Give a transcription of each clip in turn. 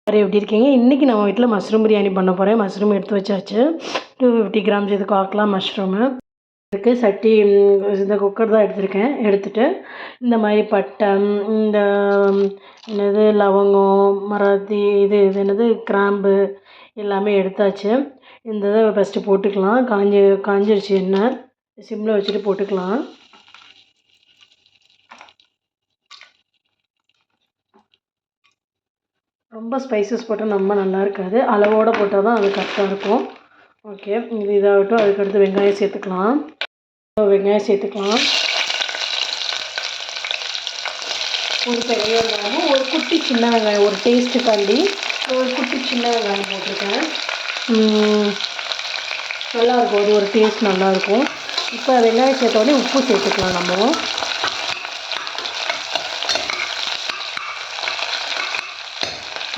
எப்படி இருக்கீங்க? இன்றைக்கி நம்ம வீட்டில் மஷ்ரூம் பிரியாணி பண்ண போகிறேன். மஷ்ரூம் எடுத்து வச்சாச்சு. 250 கிராம்ஸ் இதுக்கு ஆக்கலாம் மஷ்ரூமு. இதுக்கு சட்டி இந்த குக்கர் தான் எடுத்திருக்கேன். எடுத்துகிட்டு இந்த மாதிரி பட்டை, இந்த என்னது லவங்கம், மராத்தி இது என்னது கிராம்பு எல்லாமே எடுத்தாச்சு. இந்த இதை ஃபஸ்ட்டு போட்டுக்கலாம். காஞ்சிருச்சு எண்ணெய். சிம்மில் வச்சுட்டு போட்டுக்கலாம். ரொம்ப ஸ்பைசஸ் போட்டால் ரொம்ப நல்லா இருக்காது. அளவோடு போட்டால் தான் அது கரெக்டாக இருக்கும். ஓகே, இது இதாகட்டும். அதுக்கடுத்து வெங்காயம் சேர்த்துக்கலாம். ஒரு பெரிய வெங்காயமும் ஒரு குட்டி சின்ன வெங்காயம், ஒரு டேஸ்ட்டுக்காண்டி ஒரு குட்டி சின்ன வெங்காயம் போட்டிருக்கேன். நல்லாயிருக்கும், அது ஒரு டேஸ்ட் நல்லாயிருக்கும். இப்போ வெங்காயம் சேர்த்த உடனே உப்பு சேர்த்துக்கலாம். நம்ம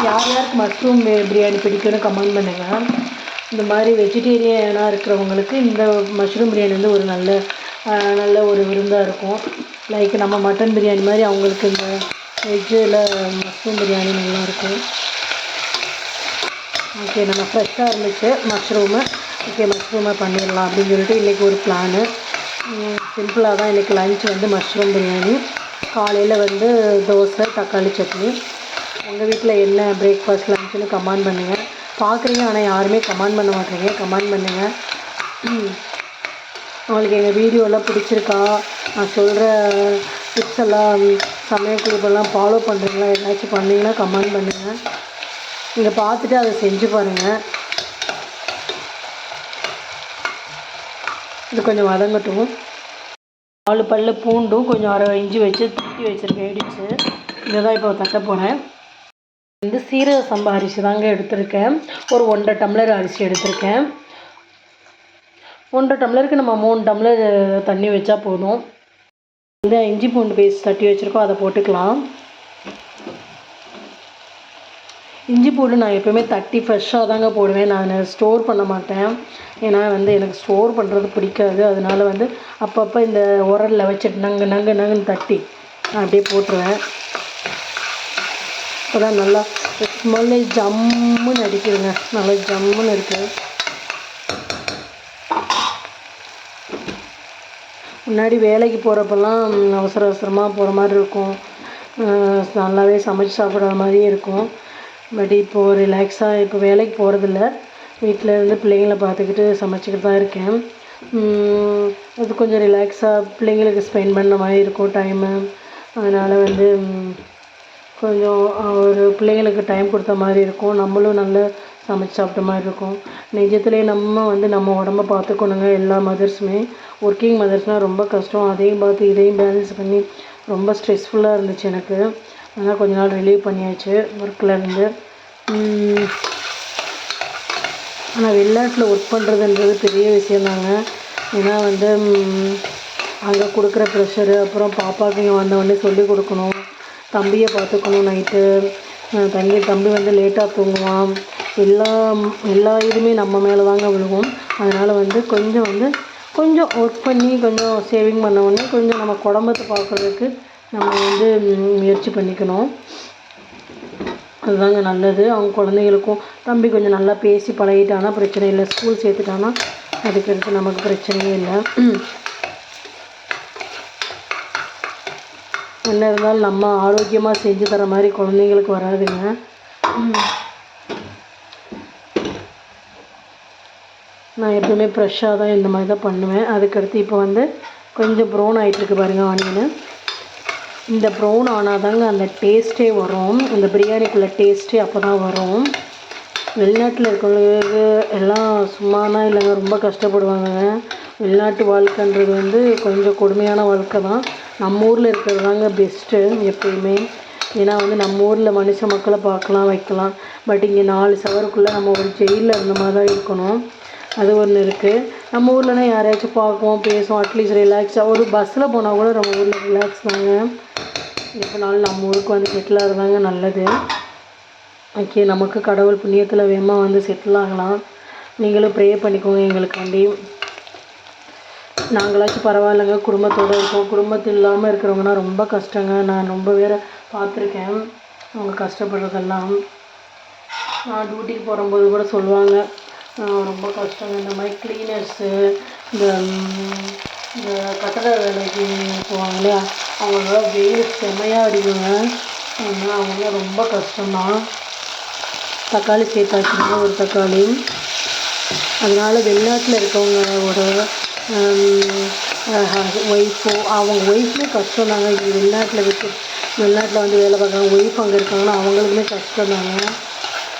யாருக்கு மஷ்ரூம் பிரியாணி பிடிக்கும்னு கமெண்ட் பண்ணுங்கள். இந்த மாதிரி வெஜிடேரியனாக இருக்கிறவங்களுக்கு இந்த மஷ்ரூம் பிரியாணி வந்து ஒரு நல்ல ஒரு விருந்தாக இருக்கும். லைக் நம்ம மட்டன் பிரியாணி மாதிரி அவங்களுக்கு இந்த வெஜ்ஜில் மஷ்ரூம் பிரியாணி நல்லாயிருக்கும். ஓகே, நம்ம ஃப்ரெஷ்ஷாக இருந்துச்சு மஷ்ரூமு. ஓகே, மஷ்ரூமை பண்ணிடலாம் அப்படின்னு சொல்லிட்டு இன்றைக்கி ஒரு பிளானு. சிம்பிளாக தான் இன்றைக்கி லஞ்ச் வந்து மஷ்ரூம் பிரியாணி. காலையில் வந்து தோசை, தக்காளி சட்னி. உங்கள் வீட்டில் என்ன பிரேக்ஃபாஸ்ட் லஞ்சுன்னு கமெண்ட் பண்ணுங்கள். பார்க்குறீங்க, ஆனால் யாருமே கமெண்ட் பண்ண மாட்டேங்க. கமெண்ட் பண்ணுங்கள். உங்களுக்கு எங்கள் வீடியோலாம் பிடிச்சிருக்கா? நான் சொல்கிற டிப்ஸ் எல்லாம், சமையல் குறிப்பெல்லாம் ஃபாலோ பண்ணுறீங்களா? ஏதாச்சும் பண்ணிங்கன்னா கமெண்ட் பண்ணுங்கள். நீங்கள் பார்த்துட்டு அதை செஞ்சு பாருங்கள். இது கொஞ்சம் வதங்கட்டும். 4 பல்லு பூண்டும் கொஞ்சம் அரை இஞ்சி வச்சு தட்டி வச்சுருக்கேன் இடித்து. இதை தான் இப்போ தட்ட போகிறேன். வந்து சீரக சம்பா அரிசி தாங்க எடுத்திருக்கேன். ஒரு 1.5 டம்ளர் அரிசி எடுத்திருக்கேன். 1.5 டம்ளருக்கு நம்ம 3 டம்ளர் தண்ணி வச்சா போதும். இந்த இஞ்சி பூண்டு பேஸ்ட் தட்டி வச்சுருக்கோம், அதை போட்டுக்கலாம். இஞ்சி பூண்டு நான் எப்போவுமே தட்டி ஃப்ரெஷ்ஷாக தாங்க போடுவேன். நான் ஸ்டோர் பண்ண மாட்டேன். ஏன்னா வந்து எனக்கு ஸ்டோர் பண்ணுறது பிடிக்காது. அதனால வந்து அப்பப்போ இந்த உரலில் வச்சுட்டு நங்குன்னு தட்டி நான் அப்படியே போட்டுருவேன். இப்போ தான் நல்லா ஸ்மெல்லு ஜம்முன்னு அடிக்குதுங்க. நல்லா ஜம்முன்னு இருக்குது. முன்னாடி வேலைக்கு போகிறப்பெல்லாம் அவசரமாக போகிற மாதிரி இருக்கும். நல்லாவே சமைச்சு சாப்பிட்ற மாதிரியே இருக்கும். பட் இப்போது ரிலாக்ஸாக இப்போ வேலைக்கு போகிறதில்ல. வீட்டில் இருந்து பிள்ளைங்கள பார்த்துக்கிட்டு சமைச்சிக்கிட்டு தான் இருக்கேன். அது கொஞ்சம் ரிலாக்ஸாக பிள்ளைங்களுக்கு ஸ்பெண்ட் பண்ண மாதிரி இருக்கும் டைமு. அதனால் வந்து கொஞ்சம் ஒரு பிள்ளைங்களுக்கு டைம் கொடுத்த மாதிரி இருக்கும். நம்மளும் நல்லா சமைச்சு சாப்பிட்ட மாதிரி இருக்கும். நிஜத்துலேயே நம்ம வந்து நம்ம உடம்ப பார்த்துக்கணுங்க. எல்லா மதர்ஸுமே ஒர்க்கிங் மதர்ஸ்னால் ரொம்ப கஷ்டம். அதையும் பார்த்து இதையும் பேலன்ஸ் பண்ணி ரொம்ப ஸ்ட்ரெஸ்ஃபுல்லாக இருந்துச்சு எனக்கு. அதனால் கொஞ்ச நாள் ரிலீவ் பண்ணியாச்சு ஒர்க்கில் இருந்து. ஆனால் வெளிநாட்டில் ஒர்க் பண்ணுறதுன்றது பெரிய விஷயந்தாங்க. ஏன்னா வந்து அங்கே கொடுக்குற ப்ரெஷரு, அப்புறம் பாப்பாவுக்கு இங்கே வந்தவொடனே சொல்லிக் கொடுக்கணும், தம்பியை பார்த்துக்கணும். நைட்டு தம்பி வந்து லேட்டாக தூங்குவான். எல்லா இதுவுமே நம்ம மேலே தாங்க விழுவும். அதனால் வந்து கொஞ்சம் ஒர்க் பண்ணி கொஞ்சம் சேவிங் பண்ண கொஞ்சம் நம்ம குடும்பத்தை பார்க்குறதுக்கு நம்ம வந்து முயற்சி பண்ணிக்கணும். அதுதாங்க நல்லது. அவங்க குழந்தைங்களுக்கும் தம்பி கொஞ்சம் நல்லா பேசி பழகிட்டானா பிரச்சனை இல்லை. ஸ்கூல் சேர்த்துட்டானா அதுக்கடுத்து நமக்கு பிரச்சனையே இல்லை. என்ன இருந்தாலும் நம்ம ஆரோக்கியமாக செஞ்சு தர மாதிரி குழந்தைங்களுக்கு வராதுங்க. நான் எப்பவுமே ஃப்ரெஷ்ஷாக தான் இந்த மாதிரி தான் பண்ணுவேன். அதுக்கடுத்து இப்போ வந்து கொஞ்சம் ப்ரௌன் ஆகிட்டுருக்கு பாருங்கள் ஆனியனு. இந்த ப்ரௌன் ஆனால் தாங்க அந்த டேஸ்ட்டே வரும். அந்த பிரியாணிக்குள்ளே டேஸ்ட்டே அப்போ தான் வரும். வெளிநாட்டில் இருக்கிறவங்களுக்கு எல்லாம் சும்மானா இல்லைங்க, ரொம்ப கஷ்டப்படுவாங்க. வெளிநாட்டு வாழ்க்கைன்றது வந்து கொஞ்சம் கொடுமையான வாழ்க்கை தான். நம்ம ஊரில் இருக்கிறது தாங்க பெஸ்ட்டு எப்பயுமே. ஏன்னா வந்து நம்ம ஊரில் மனுஷ மக்களை பார்க்கலாம் வைக்கலாம். பட் இங்கே 4 சவருக்குள்ளே நம்ம ஒரு ஜெயிலில் இருந்த மாதிரி தான் இருக்கணும். அது ஒன்று இருக்குது. நம்ம ஊர்லனா யாரையாச்சும் பார்க்குவோம், பேசுவோம், அட்லீஸ்ட் ரிலாக்ஸாக ஒரு பஸ்ஸில் போனால் கூட நம்ம ஊரில் ரிலாக்ஸ் தாங்க. எப்போனாலும் நம்ம ஊருக்கு வந்து செட்டில் ஆகிறதாங்க நல்லது. ஓகே, நமக்கு கடவுள் புண்ணியத்தில் வேகமாக வந்து செட்டில் ஆகலாம். நீங்களும் ப்ரே பண்ணிக்கோங்க எங்களுக்காண்டி. நாங்களாச்சும் பரவாயில்லைங்க, குடும்பத்தோடு இருக்கோம். குடும்பத்தில் இல்லாமல் இருக்கிறவங்கன்னா ரொம்ப கஷ்டங்க. நான் ரொம்ப பேரை பார்த்துருக்கேன் அவங்க கஷ்டப்படுறதெல்லாம். நான் டியூட்டிக்கு போகும்போது கூட சொல்லுவாங்க, ரொம்ப கஷ்டங்க இந்த மாதிரி க்ளீனர்ஸு, இந்த இந்த கட்டட வேலைக்கு போவாங்க இல்லையா, அவங்களால வெயில் செம்மையாக அடிக்குங்க. அவங்க ரொம்ப கஷ்டம்தான். தக்காளி சேர்த்தாச்சுங்க, ஒரு தக்காளி. அதனால் வெளிநாட்டில் இருக்கவங்களோட ஒய்ஃபோ அவங்க ஒய்ஃபுமே கஷ்டம் தாங்க. இங்கே வெளிநாட்டில் வந்து வேலை பார்க்குறாங்க, ஒய்ஃப் அங்கே இருக்காங்கன்னா அவங்களுக்குமே கஷ்டம் தாங்க.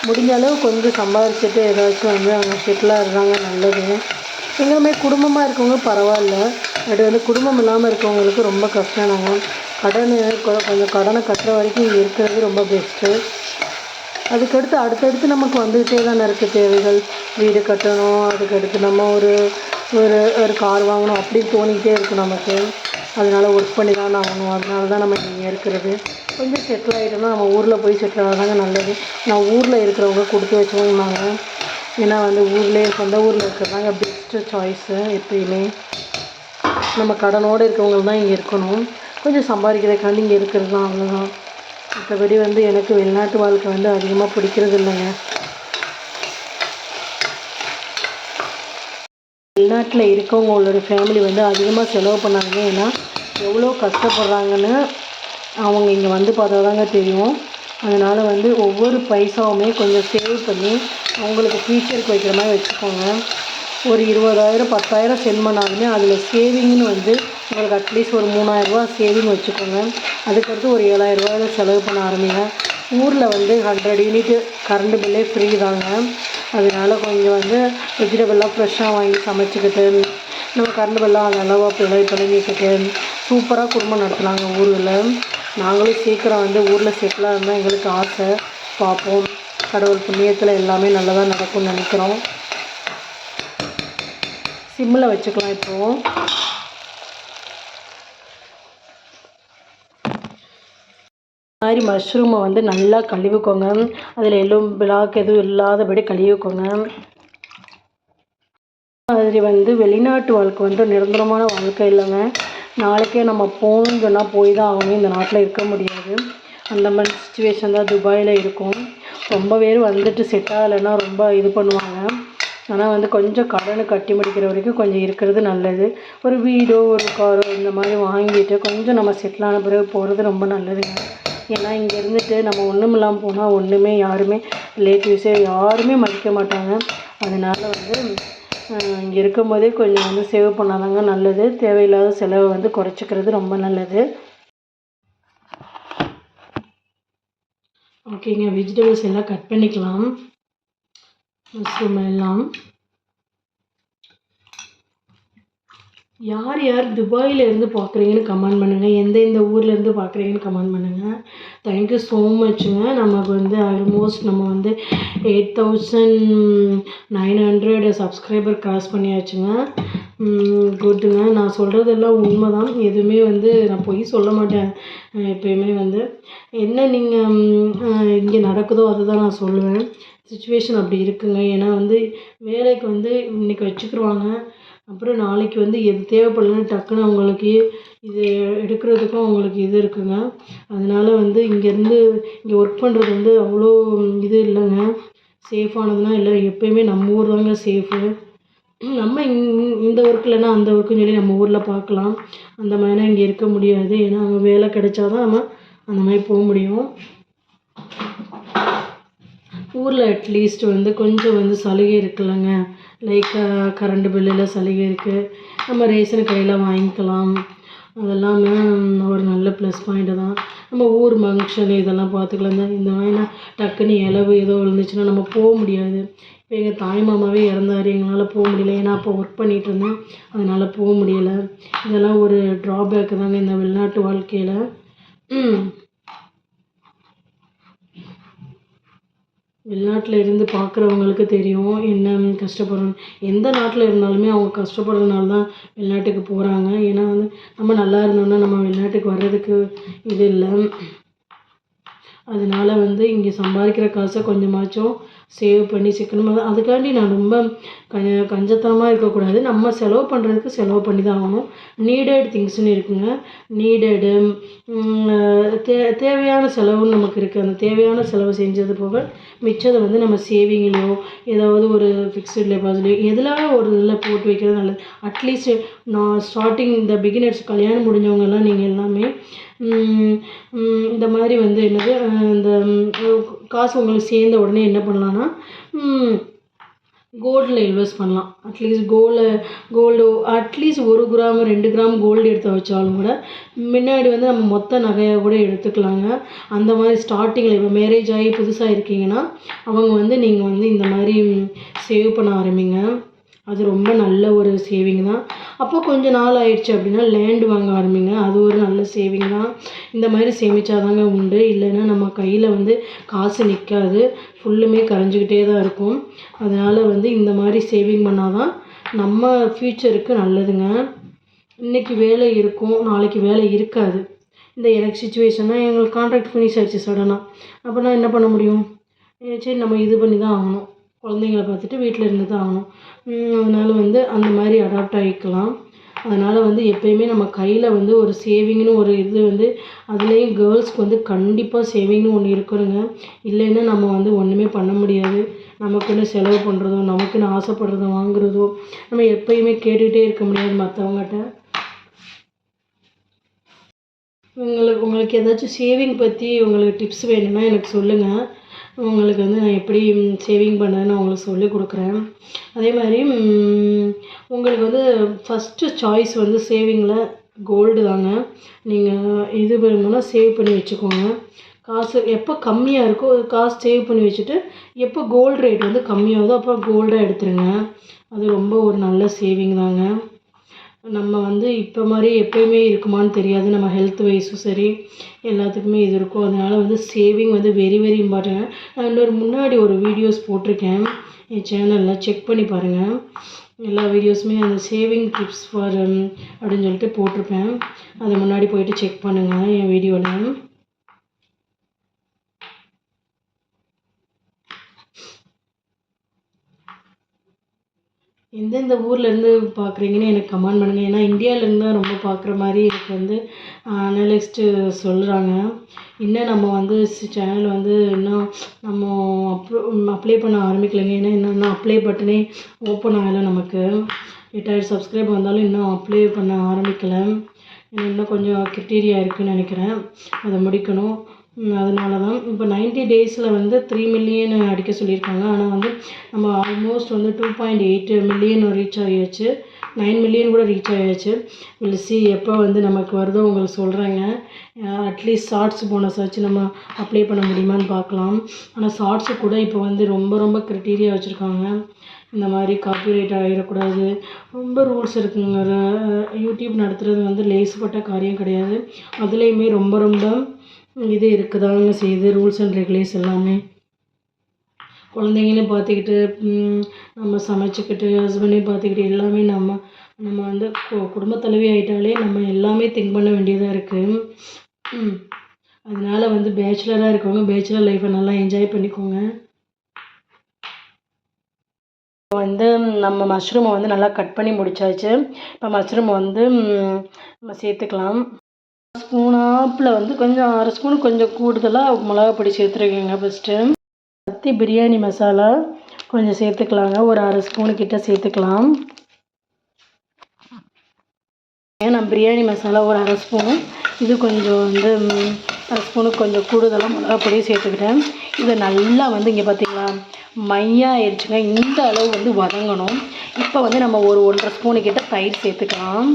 முடிஞ்ச அளவு கொஞ்சம் சம்பாதிச்சுட்டு ஏதாச்சும் வந்து அவங்க செட்டிலாக இருந்தாங்க நல்லது. எங்களை மாதிரி குடும்பமாக இருக்கவங்க பரவாயில்ல, பட் வந்து குடும்பம் இல்லாமல் இருக்கவங்களுக்கு ரொம்ப கஷ்டம் தாங்க. கொஞ்சம் கடனை கட்டுற வரைக்கும் இங்கே இருக்கிறது ரொம்ப பெஸ்ட்டு. அதுக்கடுத்து அடுத்தடுத்து நமக்கு வந்துக்கிட்டே தானே இருக்குது தேவைகள். வீடு கட்டணும், அதுக்கடுத்து நம்ம ஒரு ஒரு ஒரு கார் வாங்கணும் அப்படின்னு தோணிக்கிட்டே இருக்கும் நமக்கு. அதனால் ஒர்க் பண்ணி தான் ஆகணும். அதனால தான் நம்ம இங்கே இருக்கிறது. கொஞ்சம் செட்டில் ஆகிட்டோம்னா நம்ம ஊரில் போய் செட்டில் ஆகிறதாங்க நல்லது. நான் ஊரில் இருக்கிறவங்க கொடுத்து வச்சவங்கனாங்க. ஏன்னா வந்து சொந்த ஊரில் இருக்கிறதாங்க பெஸ்ட்டு சாய்ஸு. எப்பயுமே நம்ம கடனோடு இருக்கவங்க தான் இங்கே இருக்கணும். கொஞ்சம் சம்பாதிக்கிறதுக்காண்டி இங்கே இருக்கிறது தான், அவ்வளோதான். மற்றபடி வந்து எனக்கு வெளிநாட்டு வாழ்க்கை வந்து அதிகமாக பிடிக்கிறது இல்லைங்க. வெளிநாட்டில் இருக்கவங்களோட ஃபேமிலி வந்து அதிகமாக செலவு பண்ணாங்க. ஏன்னா எவ்வளோ கஷ்டப்படுறாங்கன்னு அவங்க இங்கே வந்து பார்த்தா தாங்க தெரியும். அதனால் வந்து ஒவ்வொரு பைசாவுமே கொஞ்சம் சேவ் பண்ணி அவங்களுக்கு ஃப்யூச்சருக்கு வைக்கிற மாதிரி வச்சுக்கோங்க. ஒரு 20,000 10,000 சென்ட் பண்ணாலுமே அதில் சேவிங்னு வந்து உங்களுக்கு அட்லீஸ்ட் ஒரு 3,000 சேவிங் வச்சுக்கோங்க. அதுக்கடுத்து ஒரு 7,000 செலவு பண்ண ஆரம்பிங்க. ஊரில் வந்து 100 யூனிட்டு கரண்ட் பில்லே ஃப்ரீ தாங்க. அதனால் கொஞ்சம் வந்து வெஜிடபிள்லாம் ஃப்ரெஷ்ஷாக வாங்கி சமைச்சிக்கிட்டு நம்ம கரண்ட் பில்லாம் அது அளவாக பிழைஞ்சிக்கிட்டு சூப்பராக குடும்பம் நடத்துனாங்க ஊரில். நாங்களும் சீக்கிரம் வந்து ஊரில் செட்டிலாக இருந்தால் எங்களுக்கு ஆசை. பார்ப்போம், கடவுள் புண்ணியத்தில் எல்லாமே நல்லதாக நடக்கும்னு நினைக்கிறோம். சிம்மில் வச்சுக்கலாம். இப்போது மாதிரி மஷ்ரூமை வந்து நல்லா கழுவிக்கோங்க. அதில் பிளாக் எதுவும் இல்லாதபடி கழுவிக்கோங்க. மாதிரி வந்து வெளிநாட்டு வாழ்க்கை வந்து நிரந்தரமான வாழ்க்கை இல்லைங்க. நாளைக்கே நம்ம போகணுன்னு சொன்னால் போய் தான் ஆகணும். இந்த நாட்டில் இருக்க முடியாது. அந்த மாதிரி சுச்சுவேஷன் தான் துபாயில் இருக்கும். ரொம்ப பேர் வந்துட்டு செட் ஆகலைன்னா ரொம்ப இது பண்ணுவாங்க. ஆனால் வந்து கொஞ்சம் கடனை கட்டி முடிக்கிற வரைக்கும் கொஞ்சம் இருக்கிறது நல்லது. ஒரு வீடோ ஒரு காரோ இந்த மாதிரி வாங்கிட்டு கொஞ்சம் நம்ம செட்டில் ஆன பிறகு போகிறது ரொம்ப நல்லதுங்க. ஏன்னா இங்கே இருந்துட்டு நம்ம ஒன்றும் இல்லாமல் போனால் ஒன்றுமே யாருமே ரிலேட்டிவ்ஸே யாருமே மதிக்க மாட்டாங்க. அதனால் வந்து இங்கே இருக்கும் போதே கொஞ்சம் வந்து சேவ் பண்ணாதாங்க நல்லது. தேவையில்லாத செலவை வந்து குறைச்சிக்கிறது ரொம்ப நல்லது. ஓகேங்க, வெஜிடபிள்ஸ் எல்லாம் கட் பண்ணிக்கலாம். மஷ்ரூம் எல்லாம் யார் யார் துபாயிலேருந்து பார்க்குறீங்கன்னு கமெண்ட் பண்ணுங்கள். எந்தெந்த ஊர்லேருந்து பார்க்குறீங்கன்னு கமெண்ட் பண்ணுங்கள். தேங்க்யூ ஸோ மச்சுங்க. நமக்கு வந்து ஆல்மோஸ்ட் நம்ம வந்து 8,900 சப்ஸ்கிரைபர் கிராஸ் பண்ணியாச்சுங்க. குட்டுங்க. நான் சொல்கிறதெல்லாம் உண்மை தான். எதுவுமே வந்து நான் பொய் சொல்ல மாட்டேன். எப்பயுமே வந்து என்ன நீங்கள் இங்கே நடக்குதோ அதை தான் நான் சொல்லுவேன். சுச்சுவேஷன் அப்படி இருக்குங்க. ஏன்னா வந்து வேலைக்கு வந்து இன்றைக்கி வச்சுக்கிருவாங்க, அப்புறம் நாளைக்கு வந்து எது தேவைப்படலன்னு டக்குன்னு அவங்களுக்கு இது எடுக்கிறதுக்கும் அவங்களுக்கு இது இருக்குங்க. அதனால் வந்து இங்கே ஒர்க் பண்ணுறது வந்து அவ்வளோ இது இல்லைங்க, சேஃபானதுலாம் இல்லை. எப்போயுமே நம்ம ஊர் தாங்க சேஃபு. நம்ம இந்த ஒர்க் இல்லைன்னா அந்த ஒர்க்குன்னு சொல்லி நம்ம ஊரில் பார்க்கலாம். அந்த மாதிரிலாம் இங்கே இருக்க முடியாது. ஏன்னா அங்கே வேலை கிடைச்சா தான் நம்ம அந்த மாதிரி போக முடியும். ஊரில் அட்லீஸ்ட் வந்து கொஞ்சம் வந்து சலுகை இருக்குல்லங்க. லைக் கரண்ட் பில்லில் சலுகை இருக்குது. நம்ம ரேஷன் கடையில் வாங்கிக்கலாம். அதெல்லாமே ஒரு நல்ல ப்ளஸ் பாயிண்ட்டு தான். நம்ம ஊர் ஃபங்க்ஷனு இதெல்லாம் பார்த்துக்கலாம். இந்த மாதிரி டக்குன்னு இலவு ஏதோ விழுந்துச்சுன்னா நம்ம போக முடியாது. இப்போ எங்கள் தாய் மாமாவே இறந்தார், எங்களால் போக முடியல. ஏன்னா அப்போ ஒர்க் பண்ணிகிட்டு இருந்தேன், அதனால் போக முடியலை. இதெல்லாம் ஒரு ட்ராபேக்கு தாங்க இந்த வெளிநாட்டு வாழ்க்கையில். வெளிநாட்டில் இருந்து பார்க்குறவங்களுக்கு தெரியும் என்ன கஷ்டப்படுறோம். எந்த நாட்டில் இருந்தாலுமே அவங்க கஷ்டப்படுறதுனால தான் வெளிநாட்டுக்கு போகிறாங்க. ஏன்னா வந்து நம்ம நல்லா இருந்தோம்னா நம்ம வெளிநாட்டுக்கு வர்றதுக்கு இது இல்லை. அதனால வந்து இங்கே சம்பாதிக்கிற காசை கொஞ்சமாச்சும் சேவ் பண்ணி சிக்கனமாக அதுக்காண்டி நான் ரொம்ப கஞ்சத்தனமாக இருக்கக்கூடாது. நம்ம செலவு பண்ணுறதுக்கு செலவு பண்ணி தான் ஆகணும். நீடட் திங்ஸ்னு இருக்குங்க. நீடடு தேவையான செலவுன்னு நமக்கு இருக்குது. அந்த தேவையான செலவு செஞ்சது போக மிச்சத்தை வந்து நம்ம சேவிங்லையோ ஏதாவது ஒரு ஃபிக்ஸ்டு டெபாசிட்லையோ எதில் ஒரு இதில் போட்டு வைக்கிறது நல்லது. அட்லீஸ்ட் நான் ஸ்டார்டிங் இந்த பிகினர்ஸ் கல்யாணம் முடிஞ்சவங்கெல்லாம் நீங்கள் எல்லாமே இந்த மாதிரி வந்து என்னது இந்த காசு உங்களுக்கு சேர்ந்த உடனே என்ன பண்ணலான்னா கோல்டில் இன்வெஸ்ட் பண்ணலாம். Atleast gold atleast 1 gram 2 gram gold எடுத்து வச்சாலும் கூட முன்னாடி வந்து நம்ம மொத்த நகையாக கூட எடுத்துக்கலாங்க. அந்த மாதிரி ஸ்டார்டிங்கில் இப்போ மேரேஜ் ஆகி புதுசாக இருக்கீங்கன்னா அவங்க வந்து நீங்கள் வந்து இந்த மாதிரி சேவ் பண்ண ஆரம்பிங்க. அது ரொம்ப நல்ல ஒரு சேவிங் தான். அப்போ கொஞ்சம் நாள் ஆயிடுச்சு அப்படின்னா லேண்ட் வாங்க ஆரம்பிங்க. அது ஒரு நல்ல சேவிங் தான். இந்த மாதிரி சேமிச்சாதாங்க உண்டு. இல்லைன்னா நம்ம கையில் வந்து காசு நிற்காது, ஃபுல்லுமே கரைஞ்சிக்கிட்டே தான் இருக்கும். அதனால் வந்து இந்த மாதிரி சேவிங் பண்ணால் தான் நம்ம ஃப்யூச்சருக்கு நல்லதுங்க. இன்றைக்கி வேலை இருக்கும், நாளைக்கு வேலை இருக்காது. இந்த எனக்கு சுச்சுவேஷன்னா எங்களுக்கு கான்ட்ராக்ட் ஃபினிஷ் ஆயிடுச்சு சடனாக. அப்போனா என்ன பண்ண முடியும்? சரி நம்ம இது பண்ணி தான் ஆகணும். குழந்தைங்கள பார்த்துட்டு வீட்டில் இருந்து தான் ஆகணும். அதனால் வந்து அந்த மாதிரி அடாப்ட் ஆகிக்கலாம். அதனால் வந்து எப்போயுமே நம்ம கையில் வந்து ஒரு சேவிங்னு ஒரு இது வந்து அதுலேயும் கேர்ள்ஸ்க்கு வந்து கண்டிப்பாக சேவிங்னு ஒன்று இருக்கணுங்க. இல்லைன்னா நம்ம வந்து ஒன்றுமே பண்ண முடியாது. நமக்குன்னு செலவு பண்ணுறதோ நமக்குன்னு ஆசைப்படுறதோ வாங்குறதோ நம்ம எப்போயுமே கேட்டுக்கிட்டே இருக்க முடியாது மற்றவங்ககிட்ட. உங்களுக்கு ஏதாச்சும் சேவிங் பற்றி உங்களுக்கு டிப்ஸ் வேணும்னா எனக்கு சொல்லுங்கள். உங்களுக்கு வந்து நான் எப்படி சேவிங் பண்ணேன்னு உங்களுக்கு சொல்லிக் கொடுக்குறேன். அதே மாதிரி உங்களுக்கு வந்து ஃபஸ்ட்டு சாய்ஸ் வந்து சேவிங்கில் கோல்டு தாங்க. நீங்கள் இது வேணும்னா சேவ் பண்ணி வச்சுக்கோங்க. காசு எப்போ கம்மியாக இருக்கோ காசு சேவ் பண்ணி வச்சுட்டு எப்போ கோல்டு ரேட் வந்து கம்மியாகுதோ அப்போ கோல்டாக எடுத்துருங்க. அது ரொம்ப ஒரு நல்ல சேவிங் தாங்க. நம்ம வந்து இப்போ மாதிரி எப்போயுமே இருக்குமான்னு தெரியாது. நம்ம ஹெல்த் வைஸும் சரி எல்லாத்துக்குமே இது இருக்கும். அதனால் வந்து சேவிங் வந்து வெரி வெரி இம்பார்ட்டன்ட். நான் முன்னாடி ஒரு வீடியோஸ் போட்டிருக்கேன் என் சேனலில், செக் பண்ணி பாருங்கள். எல்லா வீடியோஸுமே அந்த சேவிங் டிப்ஸ் ஃபார் அப்படின்னு சொல்லிட்டு போட்டிருப்பேன். அதை முன்னாடி போயிட்டு செக் பண்ணுங்கள் என் வீடியோவில். எந்தெந்த ஊர்லேருந்து பார்க்குறீங்கன்னு எனக்கு கமெண்ட் பண்ணுங்கள். ஏன்னா இந்தியாவிலேருந்து தான் ரொம்ப பார்க்குற மாதிரி எனக்கு வந்து அனலிஸ்ட்டு சொல்கிறாங்க. இன்னும் நம்ம வந்து சேனல் வந்து இன்னும் நம்ம அப்ளை பண்ண ஆரம்பிக்கலைங்க. ஏன்னா இன்னும் அப்ளை பட்டனே ஓப்பன் ஆகலை. நமக்கு 8000 சப்ஸ்கிரைப் வந்தாலும் இன்னும் அப்ளை பண்ண ஆரம்பிக்கலை. இன்னும் கொஞ்சம் கிரிட்டீரியா இருக்குதுன்னு நினைக்கிறேன். அதை முடிக்கணும். அதனால தான் இப்போ 90 டேஸில் வந்து 3 மில்லியன் அடிக்க சொல்லியிருக்காங்க. ஆனால் வந்து நம்ம ஆல்மோஸ்ட் வந்து 2.8 மில்லியன் ரீச் ஆகியாச்சு. 9 மில்லியன் கூட ரீச் ஆகியாச்சு. சி எப்போ வந்து நமக்கு வருதோ உங்களுக்கு சொல்கிறேங்க. அட்லீஸ்ட் ஷார்ட்ஸ் போனஸ் வச்சு நம்ம அப்ளை பண்ண முடியுமான்னு பார்க்கலாம். ஆனால் ஷார்ட்ஸு கூட இப்போ வந்து ரொம்ப ரொம்ப கிரிட்டீரியா வச்சுருக்காங்க. இந்த மாதிரி காப்பிரைட் ஆகிடக்கூடாது, ரொம்ப ரூல்ஸ் இருக்குங்க. யூடியூப் நடத்துகிறது வந்து லேசுப்பட்ட காரியம் கிடையாது. அதுலேயுமே ரொம்ப ரொம்ப இது இருக்குதாங்க செய்யுது, ரூல்ஸ் அண்ட் ரெகுலேஷன் எல்லாமே. குழந்தைங்களையும் பார்த்துக்கிட்டு நம்ம சமைச்சிக்கிட்டு ஹஸ்பண்டையும் பார்த்துக்கிட்டு எல்லாமே நம்ம வந்து குடும்ப தலைவி ஆகிட்டாலே நம்ம எல்லாமே திங்க் பண்ண வேண்டியதாக இருக்குது. அதனால் வந்து பேச்சுலராக இருக்கவங்க பேச்சுலர் லைஃப்பை நல்லா என்ஜாய் பண்ணிக்கோங்க. வந்து நம்ம மஷ்ரூமை வந்து நல்லா கட் பண்ணி முடிச்சாச்சு. இப்போ மஷ்ரூமை வந்து நம்ம சேர்த்துக்கலாம். ஸ்பூனாப்பில் வந்து கொஞ்சம் 1/2 ஸ்பூன் கொஞ்சம் கூடுதலாக மிளகா பொடி சேர்த்துருக்கேங்க. ஃபஸ்ட்டு கத்தி பிரியாணி மசாலா கொஞ்சம் சேர்த்துக்கலாங்க. ஒரு 1/2 ஸ்பூனு கிட்ட சேர்த்துக்கலாம். நான் பிரியாணி மசாலா ஒரு 1/2 ஸ்பூனு, இது கொஞ்சம் வந்து 1/2 ஸ்பூனுக்கு கொஞ்சம் கூடுதலாக மிளகா பொடியும் சேர்த்துக்கிட்டேன். இதை நல்லா வந்து இங்கே பார்த்தீங்களா மையாக ஆயிடுச்சுங்க. இந்த அளவு வந்து வதங்கணும். இப்போ வந்து நம்ம ஒரு 1/2 ஸ்பூனு கிட்ட தயிர் சேர்த்துக்கலாம்.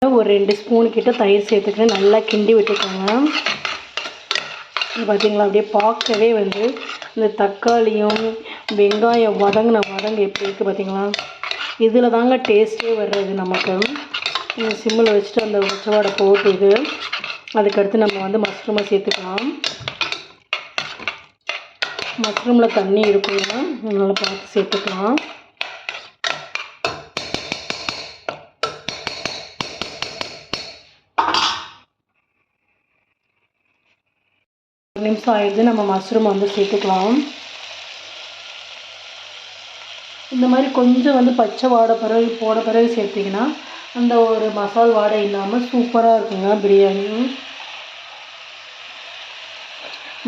ஒரு 2 ஸ்பூனு கிட்ட தயிர் சேர்த்துக்கிறேன். நல்லா கிண்டி விட்டுக்கோங்க. பார்த்தீங்களா அப்படியே பார்க்கவே வந்து இந்த தக்காளியும் வெங்காயம் வதங்க எப்படி இருக்குது பார்த்தீங்களா. இதில் தாங்க டேஸ்ட்டே வர்றது நமக்கு. சிம்மில் வச்சுட்டு அந்த உச்சவாடை போட்டு அதுக்கடுத்து நம்ம வந்து மஷ்ரூமை சேர்த்துக்கலாம். மஷ்ரூமில் தண்ணி இருக்குங்க, அதனால் பார்த்து சேர்த்துக்கலாம். நிமிஷம் ஆயிடுது. நம்ம மஷ்ரூம் வந்து சேர்த்துக்கலாம். இந்த மாதிரி கொஞ்சம் வந்து பச்சை வாடை பிறகு சேர்த்திங்கன்னா அந்த ஒரு மசால் வாடை இல்லாமல் சூப்பராக இருக்குங்க பிரியாணி.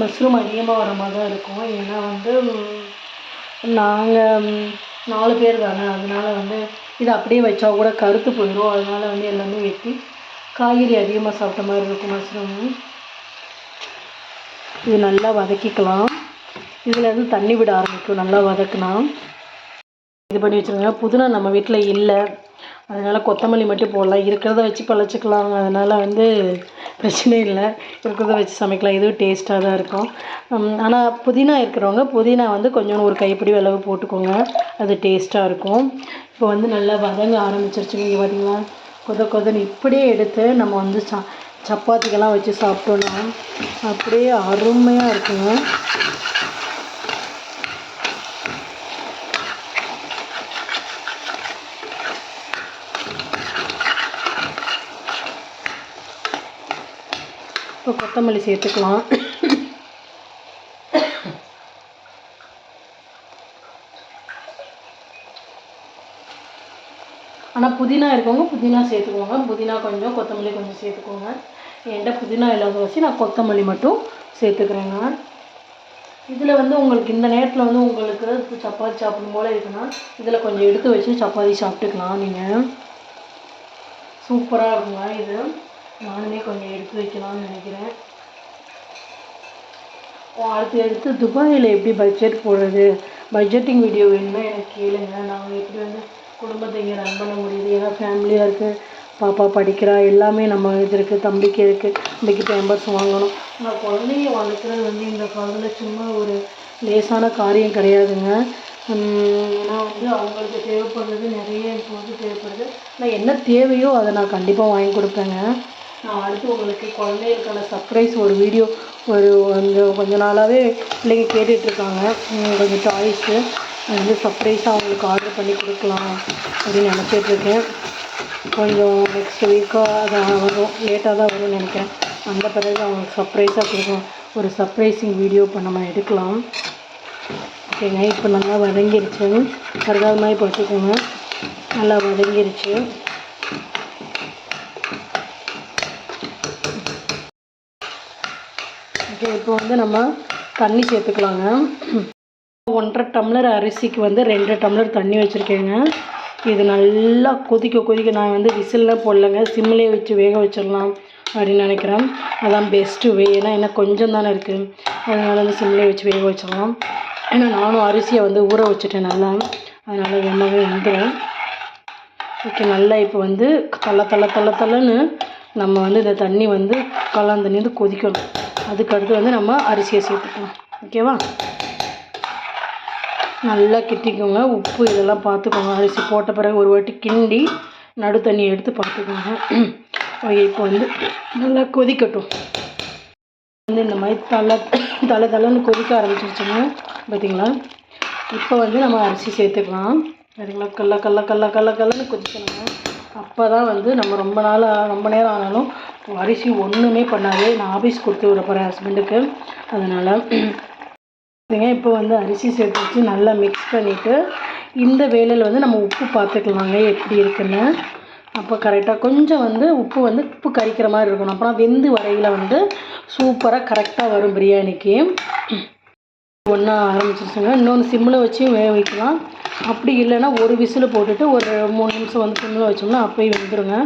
மஷ்ரூம் அதிகமாக வர மாதிரி தான் இருக்கும். ஏன்னா வந்து நாங்கள் 4 பேர் தானே, அதனால் வந்து இது அப்படியே வச்சா கூட கருத்து போயிடும். அதனால் வந்து எல்லாமே வெட்டி காய்கறி அதிகமாக சாப்பிட்ட மாதிரி இருக்கும் மஷ்ரூம். இது நல்லா வதக்கிக்கலாம். இதில் வந்து தண்ணி விட ஆரம்பிக்கும் நல்லா வதக்குனா. இது பண்ணி வச்சுருங்க. புதினா நம்ம வீட்டில் இல்லை, அதனால் கொத்தமல்லி மட்டும் போடலாம். இருக்கிறத வச்சு பழச்சிக்கலாம். அதனால் வந்து பிரச்சனை இல்லை, இருக்கிறத வச்சு சமைக்கலாம். இதுவும் டேஸ்ட்டாக தான் இருக்கும். ஆனால் புதினா இருக்கிறவங்க புதினா வந்து கொஞ்சம் ஒரு கைப்பிடி அளவு போட்டுக்கோங்க, அது டேஸ்ட்டாக இருக்கும். இப்போ வந்து நல்லா வதங்க ஆரம்பிச்சிருச்சுங்க. இங்கே பார்த்தீங்களா, கொதன்னு இப்படியே எடுத்து நம்ம வந்து சப்பாத்திக்கெல்லாம் வச்சு சாப்பிட்டோன்னா அப்படியே அருமையாக இருக்குங்க. இப்போ கொத்தமல்லி சேர்த்துக்கலாம். ஆனால் புதினா இருக்கவங்க புதினா சேர்த்துக்கோங்க. புதினா கொஞ்சம், கொத்தமல்லி கொஞ்சம் சேர்த்துக்கோங்க. என்கிட்ட புதினா இல்லாத வச்சு நான் கொத்தமல்லி மட்டும் சேர்த்துக்கிறேங்க. இதில் வந்து உங்களுக்கு இந்த நேரத்தில் வந்து உங்களுக்கு சப்பாத்தி சாப்பிடும் போல் இருக்குன்னா இதில் கொஞ்சம் எடுத்து வச்சு சப்பாத்தி சாப்பிட்டுக்கலாம். நீங்கள் சூப்பராக இருக்குங்க. இது நானுமே கொஞ்சம் எடுத்து வைக்கலாம்னு நினைக்கிறேன். அடுத்து துபாயில் எப்படி பட்ஜெட் போடுறது, பட்ஜெட்டிங் வீடியோ வேணும்னா எனக்கு கேளுங்க. நாங்கள் எப்படி வந்து குடும்பத்தை இங்கே ரன் பண்ண முடியுது. ஏன்னா ஃபேமிலியாக இருக்குது, பாப்பா படிக்கிறா, எல்லாமே நம்ம இது இருக்குது, தம்பிக்கு இருக்குது, தம்பிக்கு பேம்பர்ஸ் வாங்கணும். ஆனால் குழந்தைய வளர்க்குறது வந்து இந்த காலத்தில் சும்மா ஒரு லேசான காரியம் கிடையாதுங்க. ஏன்னா வந்து அவங்களுக்கு தேவைப்படுறது நிறைய இப்போ வந்து தேவைப்படுது. ஆனால் என்ன தேவையோ அதை நான் கண்டிப்பாக வாங்கி கொடுப்பேங்க. நான் அடுத்து உங்களுக்கு குழந்தைகளுக்கான சர்ப்ரைஸ் ஒரு வீடியோ கொஞ்ச நாளாகவே பிள்ளைங்க கேட்டுட்ருக்காங்க. கொஞ்சம் டாய்ஸு அது வந்து சர்ப்ரைஸாக அவங்களுக்கு ஆர்டர் பண்ணி கொடுக்கலாம் அப்படின்னு நினச்சிட்ருக்கேன். கொஞ்சம் நெக்ஸ்ட் வீக்காக அது வரும், லேட்டாக தான் வரும்னு நினைக்கிறேன். அந்த பிறகு அவங்களுக்கு சர்ப்ரைஸாக கொடுக்கணும். ஒரு சர்ப்ரைசிங் வீடியோ இப்போ நம்ம எடுக்கலாம். ஓகேங்க. இப்போ நல்லா வதங்கிருச்சு. கருகாத மாதிரி போட்டுக்கோங்க. நல்லா வதங்கிருச்சு. ஓகே, இப்போ வந்து நம்ம தண்ணி சேர்த்துக்கலாங்க. 1.5 டம்ளர் அரிசிக்கு வந்து 2 டம்ளர் தண்ணி வச்சுருக்கேங்க. இது நல்லா கொதிக்க நான் வந்து விசில்லாம் போடலைங்க, சிம்மிலே வச்சு வேக வச்சிடலாம் அப்படின்னு நினைக்கிறேன். அதான் பெஸ்ட்டு வே. ஏன்னா கொஞ்சம் தானே இருக்குது, அதனால் வந்து சிம்மிலே வச்சு வேக வச்சிடலாம். ஏன்னா நானும் அரிசியை வந்து ஊற வச்சுட்டேன் நல்லா, அதனால் வேகமாகவே வந்துடும். ஓகே, நல்லா இப்போ வந்து தள்ளன்னு நம்ம வந்து இந்த தண்ணி வந்து காளான் தண்ணி வந்து கொதிக்கணும். அதுக்கடுத்து வந்து நம்ம அரிசியை சேர்த்துக்கலாம். ஓகேவா, நல்லா கிட்டிக்கோங்க. உப்பு இதெல்லாம் பார்த்துக்கோங்க. அரிசி போட்ட பிறகு ஒரு வாட்டி கிண்டி நடு தண்ணி எடுத்து பார்த்துக்கோங்க. ஓகே, இப்போ வந்து நல்லா கொதிக்கட்டும். வந்து இந்த மாதிரி தள்ளன்னு கொதிக்க ஆரம்பிச்சிருச்சுங்க. பார்த்தீங்களா, இப்போ வந்து நம்ம அரிசி சேர்த்துக்கலாம். பார்த்தீங்களா, கல்லன்னு கொதிக்கணுங்க. அப்போ தான் வந்து நம்ம ரொம்ப நேரம் ஆனாலும் அரிசி ஒன்றுமே பண்ணாது. நான் ஆஃபீஸ் கொடுத்து விட போகிறேன் ஹஸ்பண்டுக்கு, அதனால் இப்போ வந்து அரிசி சேர்த்து வச்சு நல்லா மிக்ஸ் பண்ணிவிட்டு இந்த வேலையில் வந்து நம்ம உப்பு பார்த்துக்கலாங்க எப்படி இருக்குன்னு. அப்போ கரெக்டாக கொஞ்சம் வந்து உப்பு கரிக்கிற மாதிரி இருக்கணும். அப்புறம் வெந்து வரையில் வந்து சூப்பராக கரெக்டாக வரும் பிரியாணிக்கு. ஒன்றா ஆரம்பிச்சிருச்சுங்க. இன்னொன்று சிம்மில் வச்சு வேக வைக்கலாம். அப்படி இல்லைன்னா ஒரு விசில் போட்டுட்டு ஒரு 3 நிமிஷம் வந்து சிம்மில் வச்சோம்னா அப்போயே வெந்துடுங்க.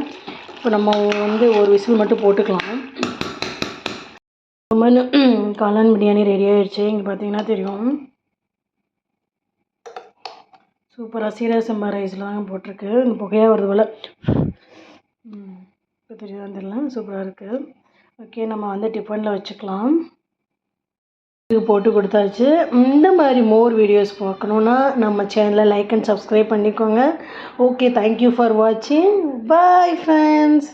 இப்போ நம்ம வந்து ஒரு விசில் மட்டும் போட்டுக்கலாம். காளான் பிரியாணி ரெடி ஆகிடுச்சு. இங்கே பார்த்தீங்கன்னா தெரியும், சூப்பராக சீரக சம்பா ரைஸில் தாங்க போட்டிருக்கு. இந்த புகையாக வருது போல், இப்போ தெரியுதான் தெரியல, சூப்பராக இருக்குது. ஓகே, நம்ம வந்து டிஃபனில் வச்சுக்கலாம். இது போட்டு கொடுத்தாச்சு. இந்த மாதிரி மோர் வீடியோஸ் பார்க்கணுன்னா நம்ம சேனலை லைக் அண்ட் சப்ஸ்கிரைப் பண்ணிக்கோங்க. ஓகே, தேங்க்யூ ஃபார் வாட்சிங். Bye friends.